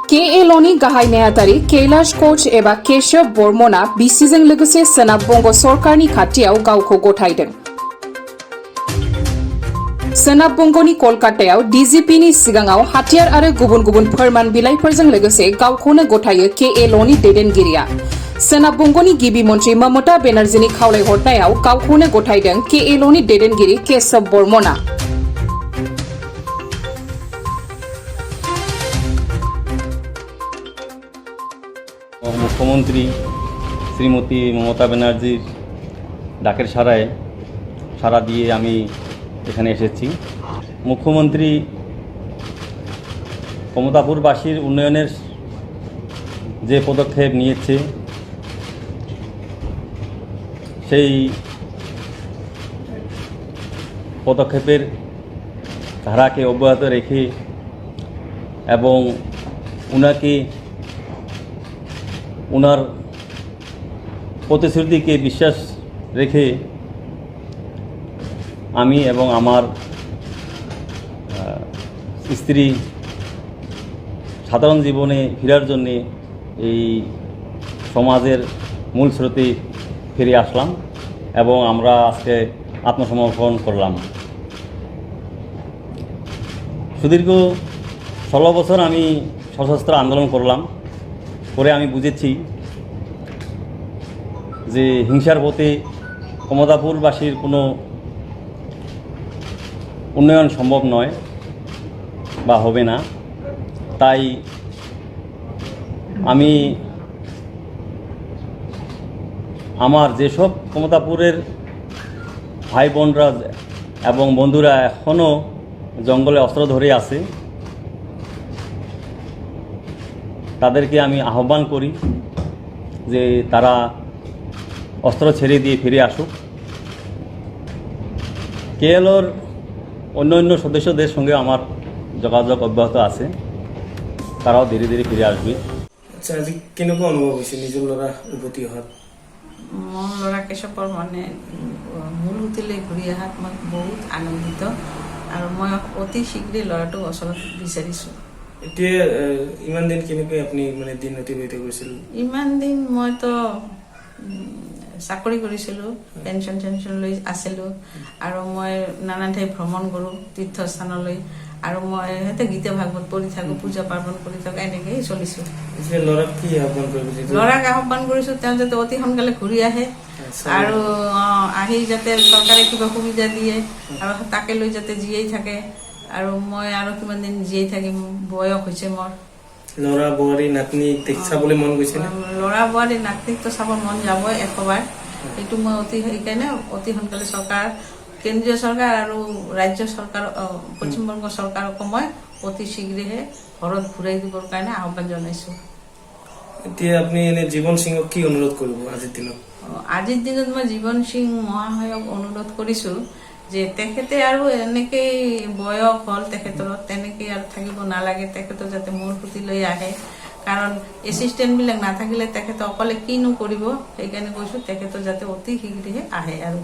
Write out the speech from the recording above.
KLOनि गाहाय नेहाथारि कैलाश कोच एबा केशव बर्मना बिसिजों लोगोसे सोनाब बंग सरकारनि खाथियाव गावखौ गथायदों। सोनाब बंगनि कलकातायाव DGPनि सिगाङाव हाथियार आरो गुबुन गुबुन फोरमान बिलाइफोरजों लोगोसे गावखौनो गथायो KLOनि दैदेनगिरिया। सोनाब बंगनि गिबि मन्त्रि ममता बेनार्जीनि खावलायहरनायाव गावखौनो गथायदों KLOनि दैदेनगिरि केशव बर्मना। মুখ্যমন্ত্রী শ্রীমতী মমতা ব্যানার্জির ডাকের সাড়া দিয়ে আমি এখানে এসেছি। মুখ্যমন্ত্রী কমতাপুরবাসীর উন্নয়নের যে পদক্ষেপ নিয়েছে সেই পদক্ষেপের ধারাকে অব্যাহত রেখে এবং উনাকে ওনার প্রতিশ্রুতিকে বিশ্বাস রেখে আমি এবং আমার স্ত্রী সাধারণ জীবনে ফেরার জন্য এই সমাজের মূল স্রোতে ফিরে আসলাম এবং আমরা আজকে আত্মসমর্পণ করলাম। সুদীর্ঘ 16 বছর আমি সশস্ত্র আন্দোলন করলাম, করে আমি বুঝেছি যে হিংসার পথে কমতাপুরবাসীর কোনো উন্নয়ন সম্ভব নয় বা হবে না। তাই আমি আমার যেসব কমতাপুরের ভাই বোনরা এবং বন্ধুরা এখনও জঙ্গলে অস্ত্র ধরে আছে তাদেরকে আমি আহ্বান করি যে তারা অস্ত্র ছেড়ে দিয়ে ফিরে আসুক। KLOর অন্য সদস্যদের সঙ্গে আমার যোগাযোগ অব্যাহত আছে, তারাও ধীরে ধীরে ফিরে আসবে। আচ্ছা, আজি কেনেকুৱা অনুভৱ হৈছে নিজৰ ল'ৰা উভতি অহাত? মোৰ ল'ৰা কেশৱৰ মানে মূল সুতিলৈ ঘূৰি অহাত মই বহুত আনন্দিত আৰু মই অতি শীঘ্ৰে ল'ৰাটোক ওচৰত বিচাৰিছোঁ। এতিয়া ইমান দিন কেনেকৈ আপুনি মানে দিন অতিবাহিত কৰিছিল? ইমান দিন মইতো চাকৰি কৰিছিলোঁ, পেঞ্চন লৈ আছিলোঁ আৰু মই নানান ঠাই ভ্ৰমণ কৰোঁ তীৰ্থস্থানলৈ আৰু মই সিহঁতে গীতা ভাগৱত পঢ়ি থাকোঁ, পূজা পাৰ্বণ কৰি থাকোঁ, এনেকেই চলিছোঁ। ল'ৰাক কি আহ্বান কৰিব? ল'ৰাক আহ্বান কৰিছোঁ তেওঁ যাতে অতি সোনকালে ঘূৰি আহে আৰু আহি যাতে চৰকাৰে কিবা সুবিধা দিয়ে আৰু তাকে লৈ যাতে জীয়াই থাকে আৰু মই আৰু কিমান দিন জীয়াই থাকিম, বয়স হৈছে মোৰ। ল'ৰা বোৱাৰী নাতনিক চাবলৈ মন গৈছে? ল'ৰা বোৱাৰী নাতনিকতো চাব মন যাবই একবাৰ, সেইটো মই সেইকাৰণে অতি সোনকালে চৰকাৰ, কেন্দ্ৰীয় চৰকাৰ আৰু ৰাজ্য চৰকাৰ, পশ্চিমবংগ চৰকাৰকো মই অতি শীঘ্ৰেহে ঘৰত ঘূৰাই দিবৰ কাৰণে আহ্বান জনাইছোঁ। এতিয়া আপুনি এনে জীৱন সিঙক কি অনুৰোধ কৰিব আজিৰ দিনত? আজিৰ দিনত মই জীৱন সিং মহাশয়ক অনুৰোধ কৰিছোঁ যে তেখেতে আৰু এনেকেই বয়স হ'ল তেখেতৰ, তেনেকেই আৰু থাকিব নালাগে, তেখেতৰ যাতে মূল সুতিলৈ আহে, কাৰণ এছিষ্টেণ্টবিলাক নাথাকিলে তেখেতে অকলে কিনো কৰিব, সেইকাৰণে কৈছোঁ তেখেতৰ যাতে অতি শীঘ্ৰে আহে আৰু